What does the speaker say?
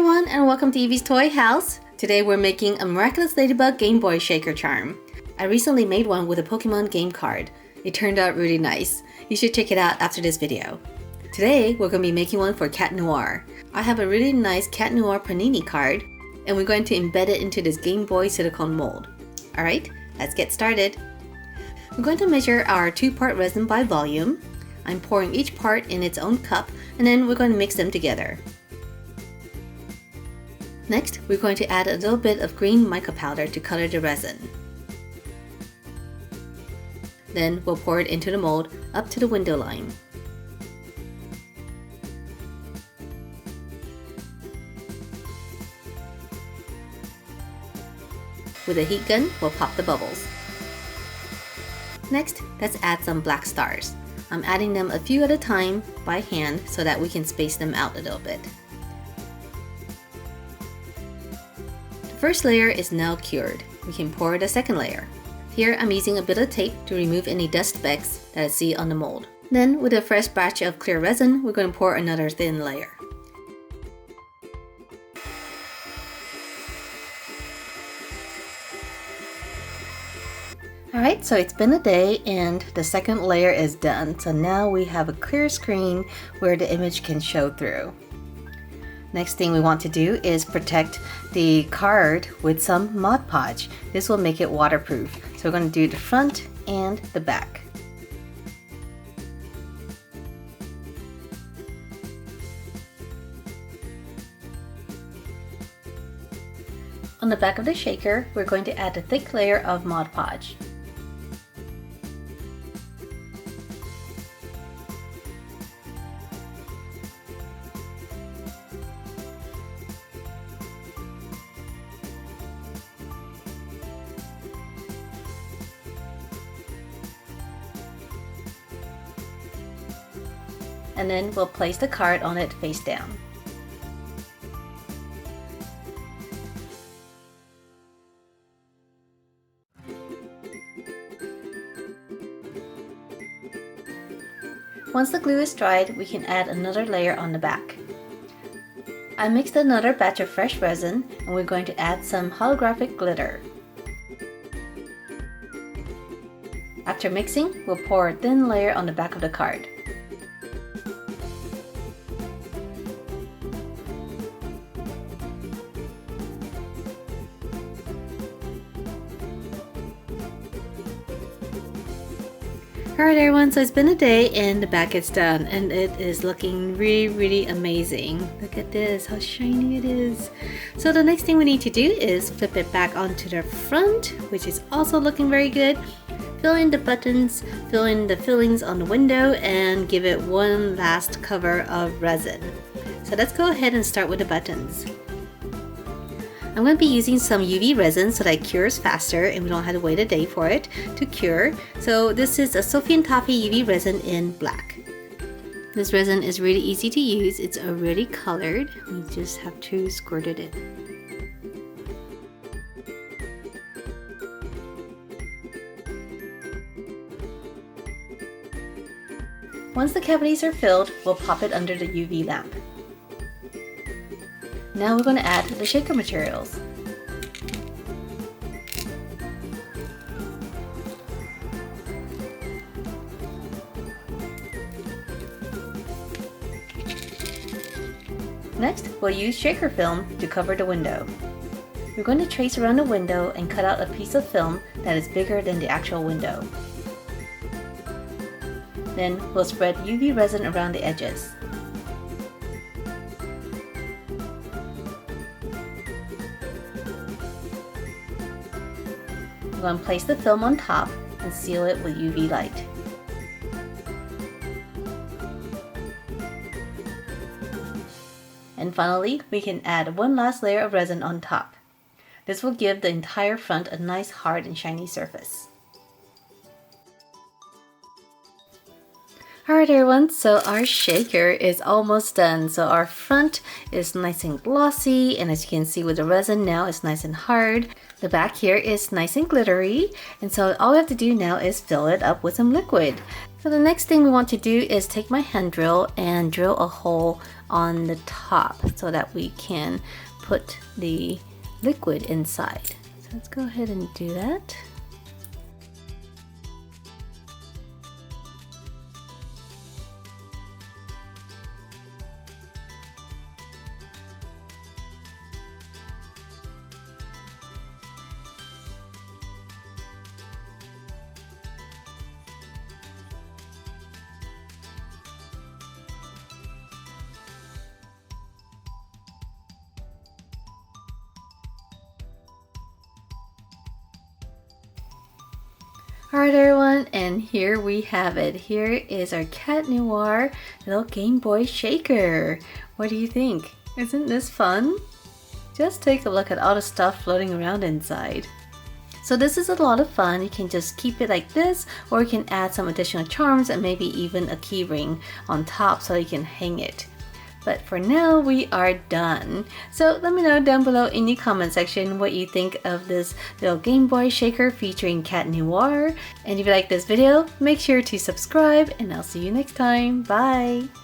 everyone, and welcome to Evie's Toy House. Today we're making a Miraculous Ladybug Game Boy Shaker charm. I recently made one with a Pokemon game card. It turned out really nice. You should check it out after this video. Today we're going to be making one for Cat Noir. I have a really nice Cat Noir Panini card, and we're going to embed it into this Game Boy silicone mold. Alright, let's get started. We're going to measure our 2-part resin by volume. I'm pouring each part in its own cup, and then we're going to mix them together. Next, we're going to add a little bit of green mica powder to color the resin. Then we'll pour it into the mold up to the window line. With a heat gun, we'll pop the bubbles. Next, let's add some black stars. I'm adding them a few at a time by hand so that we can space them out a little bit. The first layer is now cured. We can pour the second layer. Here I'm using a bit of tape to remove any dust specks that I see on the mold. Then with a fresh batch of clear resin, we're going to pour another thin layer. Alright, so it's been a day and the second layer is done. So now we have a clear screen where the image can show through. Next thing we want to do is protect the card with some Mod Podge. This will make it waterproof. So we're going to do the front and the back. On the back of the shaker, we're going to add a thick layer of Mod Podge. And then we'll place the card on it face down. Once the glue is dried, we can add another layer on the back. I mixed another batch of fresh resin, and we're going to add some holographic glitter. After mixing, we'll pour a thin layer on the back of the card. Alright everyone, so it's been a day and the back is done and it is looking really amazing. Look at this, how shiny it is. So the next thing we need to do is flip it back onto the front, which is also looking very good. Fill in the buttons, fill in the fillings on the window, and give it one last cover of resin. So let's go ahead and start with the buttons. I'm going to be using some UV resin so that it cures faster and we don't have to wait a day for it to cure. So this is a Sophie and Toffee UV resin in black. This resin is really easy to use. It's already colored. We just have to squirt it in. Once the cavities are filled, we'll pop it under the UV lamp. Now we're going to add the shaker materials. Next, we'll use shaker film to cover the window. We're going to trace around the window and cut out a piece of film that is bigger than the actual window. Then we'll spread UV resin around the edges. We're going to place the film on top and seal it with UV light. And finally, we can add one last layer of resin on top. This will give the entire front a nice hard and shiny surface. Alright everyone, so our shaker is almost done. So our front is nice and glossy, and as you can see with the resin now it's nice and hard. The back here is nice and glittery, and so all we have to do now is fill it up with some liquid. So the next thing we want to do is take my hand drill and drill a hole on the top so that we can put the liquid inside. So let's go ahead and do that. Alright everyone, and here we have it. Here is our Cat Noir little Game Boy shaker. What do you think? Isn't this fun? Just take a look at all the stuff floating around inside. So this is a lot of fun. You can just keep it like this, or you can add some additional charms and maybe even a key ring on top so you can hang it. But for now, we are done. So let me know down below in the comment section what you think of this little Game Boy shaker featuring Cat Noir. And if you like this video, make sure to subscribe, and I'll see you next time. Bye!